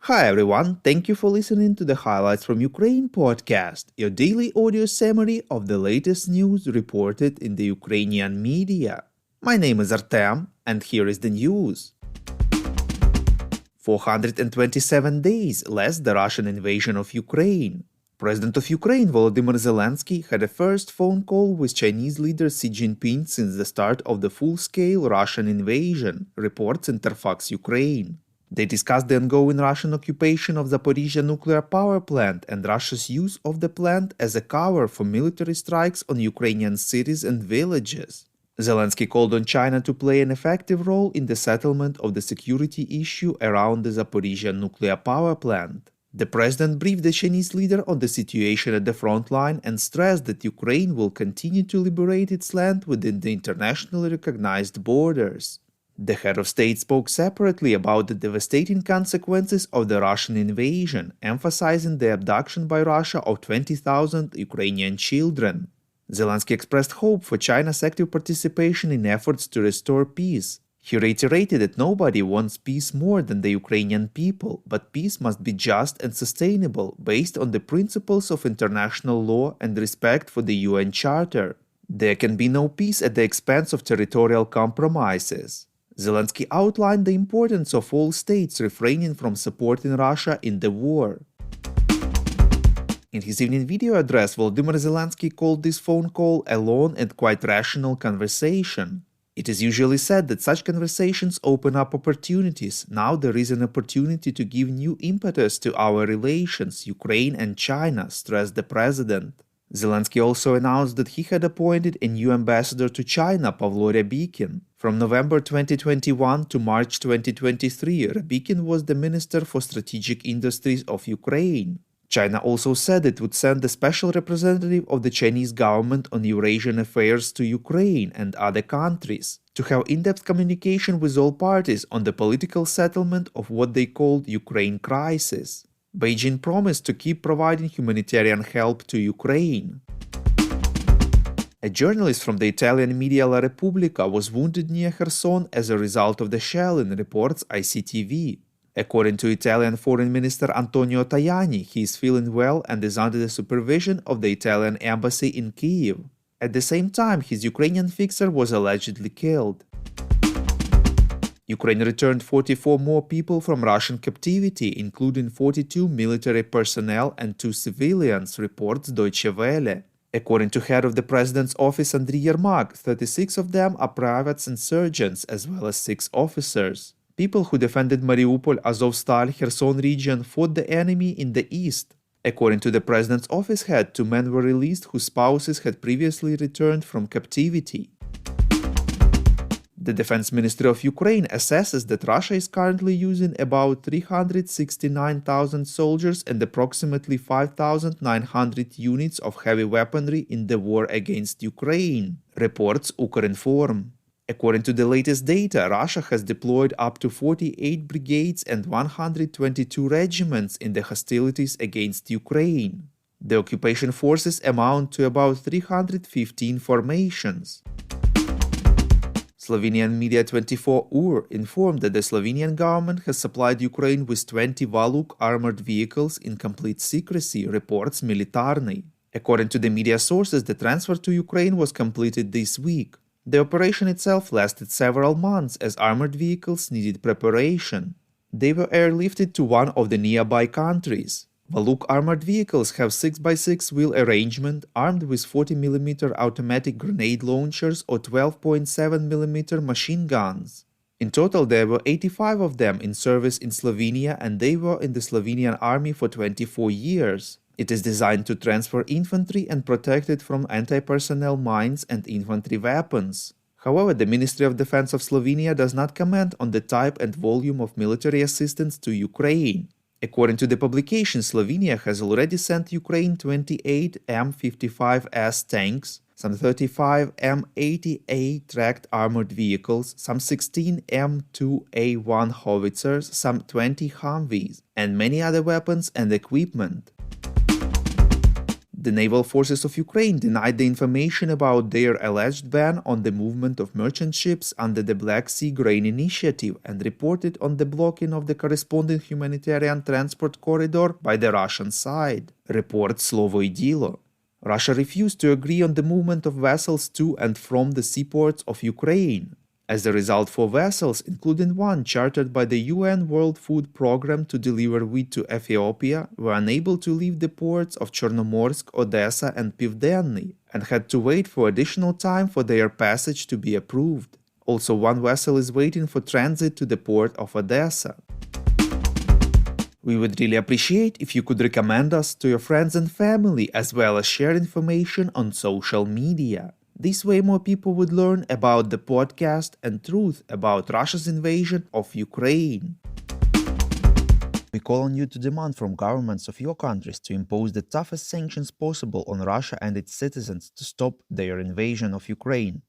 Hi everyone, thank you for listening to the Highlights from Ukraine podcast, your daily audio summary of the latest news reported in the Ukrainian media. My name is Artem, and here is the news. 427 days less the Russian invasion of Ukraine. President of Ukraine Volodymyr Zelenskyy had a first phone call with Chinese leader Xi Jinping since the start of the full-scale Russian invasion, reports Interfax Ukraine. They discussed the ongoing Russian occupation of Zaporizhzhia nuclear power plant and Russia's use of the plant as a cover for military strikes on Ukrainian cities and villages. Zelenskyy called on China to play an effective role in the settlement of the security issue around the Zaporizhzhia nuclear power plant. The president briefed the Chinese leader on the situation at the front line and stressed that Ukraine will continue to liberate its land within the internationally recognized borders. The head of state spoke separately about the devastating consequences of the Russian invasion, emphasizing the abduction by Russia of 20,000 Ukrainian children. Zelenskyy expressed hope for China's active participation in efforts to restore peace. He reiterated that nobody wants peace more than the Ukrainian people, but peace must be just and sustainable, based on the principles of international law and respect for the UN Charter. There can be no peace at the expense of territorial compromises. Zelenskyy outlined the importance of all states refraining from supporting Russia in the war. In his evening video address, Volodymyr Zelenskyy called this phone call a long and quite rational conversation. It is usually said that such conversations open up opportunities. Now there is an opportunity to give new impetus to our relations, Ukraine and China, stressed the president. Zelenskyy also announced that he had appointed a new ambassador to China, Pavlo Ryabikin. From November 2021 to March 2023, Ryabikin was the Minister for Strategic Industries of Ukraine. China also said it would send a special representative of the Chinese government on Eurasian affairs to Ukraine and other countries to have in-depth communication with all parties on the political settlement of what they called Ukraine crisis. Beijing promised to keep providing humanitarian help to Ukraine. A journalist from the Italian media La Repubblica was wounded near Kherson as a result of the shelling, reports ICTV. According to Italian Foreign Minister Antonio Tajani, he is feeling well and is under the supervision of the Italian embassy in Kyiv. At the same time, his Ukrainian fixer was allegedly killed. Ukraine returned 44 more people from Russian captivity, including 42 military personnel and 2 civilians, reports Deutsche Welle. According to head of the president's office Andriy Yermak, 36 of them are privates and sergeants, as well as 6 officers. People who defended Mariupol, Azovstal, Kherson region fought the enemy in the east. According to the president's office head, 2 men were released whose spouses had previously returned from captivity. The Defense Ministry of Ukraine assesses that Russia is currently using about 369,000 soldiers and approximately 5,900 units of heavy weaponry in the war against Ukraine, reports Ukrinform. According to the latest data, Russia has deployed up to 48 brigades and 122 regiments in the hostilities against Ukraine. The occupation forces amount to about 315 formations. Slovenian Media 24 informed that the Slovenian government has supplied Ukraine with 20 Valuk armored vehicles in complete secrecy, reports Militarny. According to the media sources, the transfer to Ukraine was completed this week. The operation itself lasted several months as armored vehicles needed preparation. They were airlifted to one of the nearby countries. Valuk armored vehicles have 6x6 wheel arrangement armed with 40mm automatic grenade launchers or 12.7mm machine guns. In total, there were 85 of them in service in Slovenia, and they were in the Slovenian army for 24 years. It is designed to transfer infantry and protect it from anti-personnel mines and infantry weapons. However, the Ministry of Defense of Slovenia does not comment on the type and volume of military assistance to Ukraine. According to the publication, Slovenia has already sent Ukraine 28 M55S tanks, some 35 M80A tracked armored vehicles, some 16 M2A1 howitzers, some 20 Humvees, and many other weapons and equipment. The naval forces of Ukraine denied the information about their alleged ban on the movement of merchant ships under the Black Sea Grain Initiative and reported on the blocking of the corresponding humanitarian transport corridor by the Russian side, reports Slovo i Dilo. Russia refused to agree on the movement of vessels to and from the seaports of Ukraine. As a result, 4 vessels, including one chartered by the UN World Food Programme to deliver wheat to Ethiopia, were unable to leave the ports of Chernomorsk, Odessa, and Pivdenny, and had to wait for additional time for their passage to be approved. Also, 1 vessel is waiting for transit to the port of Odessa. We would really appreciate if you could recommend us to your friends and family, as well as share information on social media. This way more people would learn about the podcast and truth about Russia's invasion of Ukraine. We call on you to demand from governments of your countries to impose the toughest sanctions possible on Russia and its citizens to stop their invasion of Ukraine.